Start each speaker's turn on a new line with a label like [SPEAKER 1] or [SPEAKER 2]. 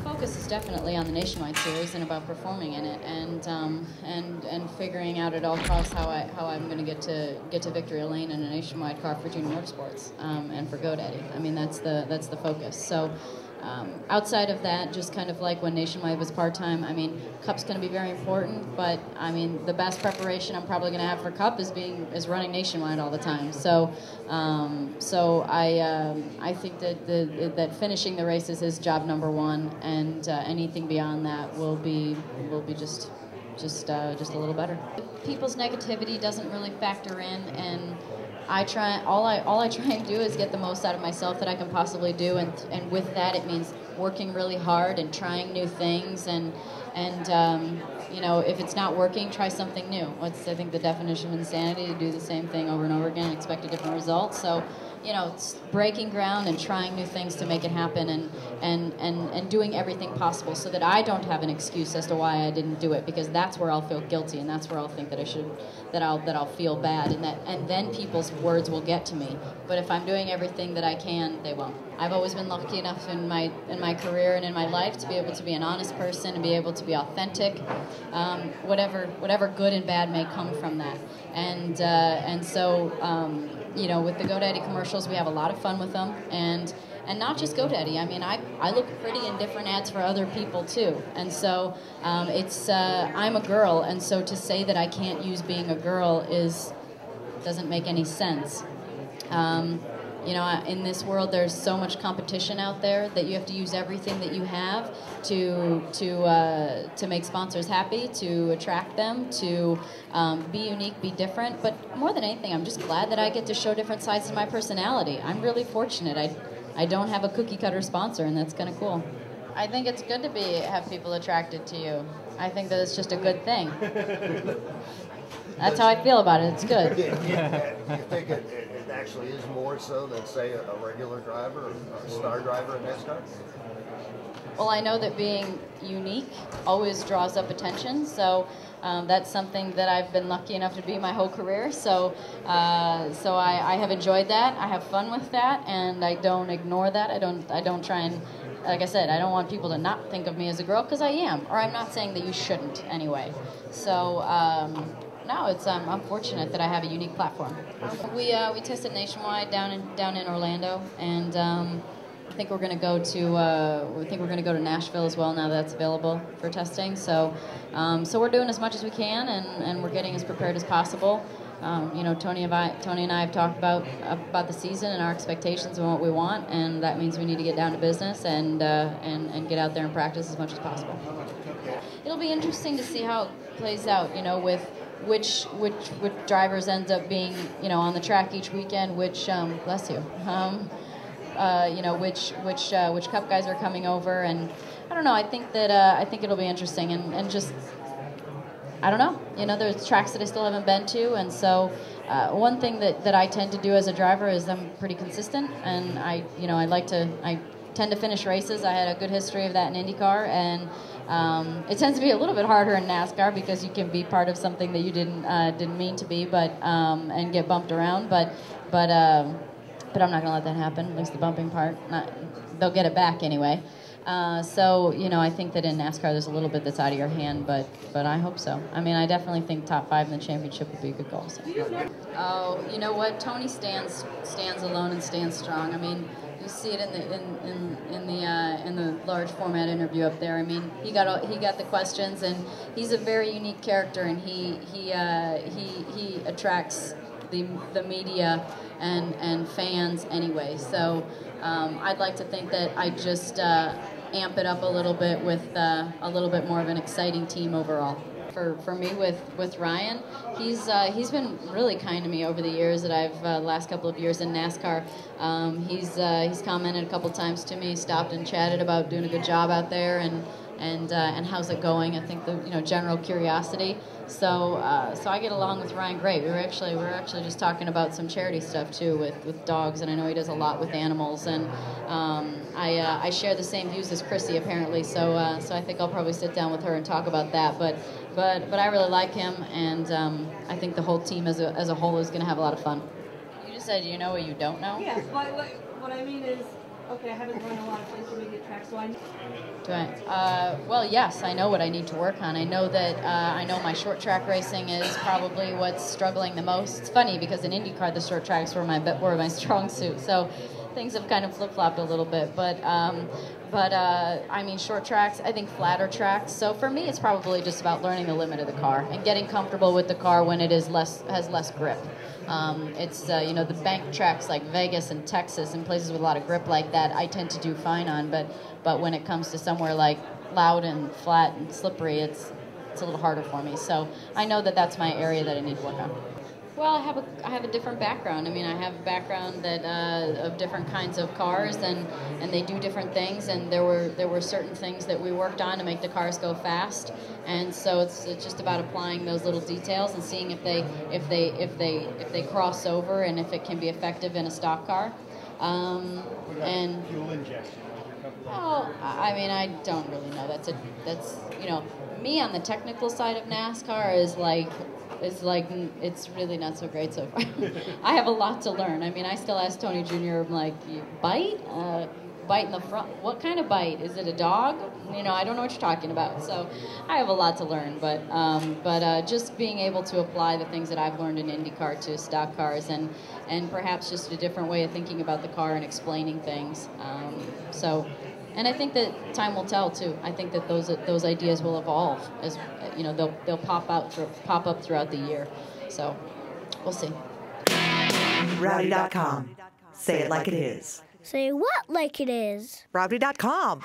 [SPEAKER 1] focus is definitely on the Nationwide Series and about performing in it, and figuring out at all costs how I'm going to get to victory lane in a Nationwide car for Junior Motorsports and for GoDaddy. I mean, that's the focus. So. Outside of that, just kind of like when Nationwide was part-time, I mean, Cup's going to be very important, but I mean, the best preparation I'm probably going to have for Cup is running Nationwide all the time. So, I think that finishing the races is job number one, and anything beyond that will be just a little better. People's negativity doesn't really factor in, and all I try and do is get the most out of myself that I can possibly do, and with that it means working really hard and trying new things, and you know, if it's not working, try something new. What's, I think, the definition of insanity, to do the same thing over and over again and expect a different result. So, you know, it's breaking ground and trying new things to make it happen, and doing everything possible so that I don't have an excuse as to why I didn't do it, because that's where I'll feel guilty, and that's where I'll think that I'll feel bad, and then people's words will get to me. But if I'm doing everything that I can, they won't. I've always been lucky enough in my career and in my life to be able to be an honest person and be able to be authentic, whatever good and bad may come from that, and so. You know, with the GoDaddy commercials, we have a lot of fun with them, and not just GoDaddy. I mean, I look pretty in different ads for other people too, and so I'm a girl, and so to say that I can't use being a girl doesn't make any sense. You know, in this world, there's so much competition out there that you have to use everything that you have to make sponsors happy, to attract them, to be unique, be different. But more than anything, I'm just glad that I get to show different sides of my personality. I'm really fortunate. I don't have a cookie-cutter sponsor, and that's kind of cool. I think it's good to have people attracted to you. I think that it's just a good thing. That's how I feel about it. It's good.
[SPEAKER 2] You think it actually is more so than, say, a regular driver or a star driver in NASCAR?
[SPEAKER 1] Well, I know that being unique always draws up attention, so that's something that I've been lucky enough to be my whole career. So, I have enjoyed that. I have fun with that, and I don't ignore that. I don't try and, like I said, I don't want people to not think of me as a girl, because I am. Or I'm not saying that you shouldn't anyway. So. No, I'm fortunate that I have a unique platform. We tested Nationwide down in Orlando, and I think we're going to go to Nashville as well now that it's available for testing. So we're doing as much as we can, and we're getting as prepared as possible. You know, Tony and I have talked about the season and our expectations and what we want, and that means we need to get down to business and get out there and practice as much as possible. It'll be interesting to see how it plays out. You know, with which drivers end up being, you know, on the track each weekend, which bless you, you know, which Cup guys are coming over, and I don't know. I think it'll be interesting, and just I don't know. You know, there's tracks that I still haven't been to, and so one thing that I tend to do as a driver is I'm pretty consistent, and I tend to finish races. I had a good history of that in IndyCar, and it tends to be a little bit harder in NASCAR because you can be part of something that you didn't mean to be, but and get bumped around. But I'm not gonna let that happen. At least the bumping part. They'll get it back anyway. So you know, I think that in NASCAR there's a little bit that's out of your hand, but I hope so. I mean, I definitely think top 5 in the championship would be a good goal. So. Oh, you know what? Tony stands alone and stands strong. I mean. You see it in the large format interview up there. I mean, he got the questions, and he's a very unique character, and he attracts the media and fans anyway. So I'd like to think that I just amp it up a little bit with a little bit more of an exciting team overall. For me with Ryan, he's been really kind to me over the years that I've last couple of years in NASCAR. He's commented a couple times to me, stopped and chatted about doing a good job out there, and how's it going. I think the general curiosity. So I get along with Ryan great. We're actually just talking about some charity stuff too with dogs, and I know he does a lot with animals, and I share the same views as Chrissy apparently. So I think I'll probably sit down with her and talk about that. But I really like him, and I think the whole team as a whole is going to have a lot of fun. You just said you know what you don't know?
[SPEAKER 3] Yeah, what I mean is, okay, I haven't run a lot of social media tracks
[SPEAKER 1] Well, yes, I know what I need to work on. I know that I know my short track racing is probably what's struggling the most. It's funny because in IndyCar, the short tracks were my strong suit. So things have kind of flip-flopped a little bit. But I mean, short tracks, I think flatter tracks. So for me, it's probably just about learning the limit of the car and getting comfortable with the car when it has less grip. It's the bank tracks like Vegas and Texas and places with a lot of grip like that, I tend to do fine on. But when it comes to somewhere like loud and flat and slippery, it's a little harder for me. So I know that that's my area that I need to work on. Well, I have a different background. I mean, I have a background that of different kinds of cars, and they do different things. And there were certain things that we worked on to make the cars go fast. And so it's just about applying those little details and seeing if they cross over and if it can be effective in a stock car. And fuel injection. Well, I mean, I don't really know. That's me on the technical side of NASCAR is like it's really not so great so far. I have a lot to learn. I mean, I still ask Tony Jr. I'm like, you bite in the front. What kind of bite? Is it a dog? I don't know what you're talking about. So I have a lot to learn. But just being able to apply the things that I've learned in IndyCar to stock cars and perhaps just a different way of thinking about the car and explaining things. And I think that time will tell too. I think that those ideas will evolve as they'll pop up throughout the year. So we'll see.
[SPEAKER 3] Rowdy.com. Say it like it is.
[SPEAKER 4] Say what like it is?
[SPEAKER 3] Rowdy.com.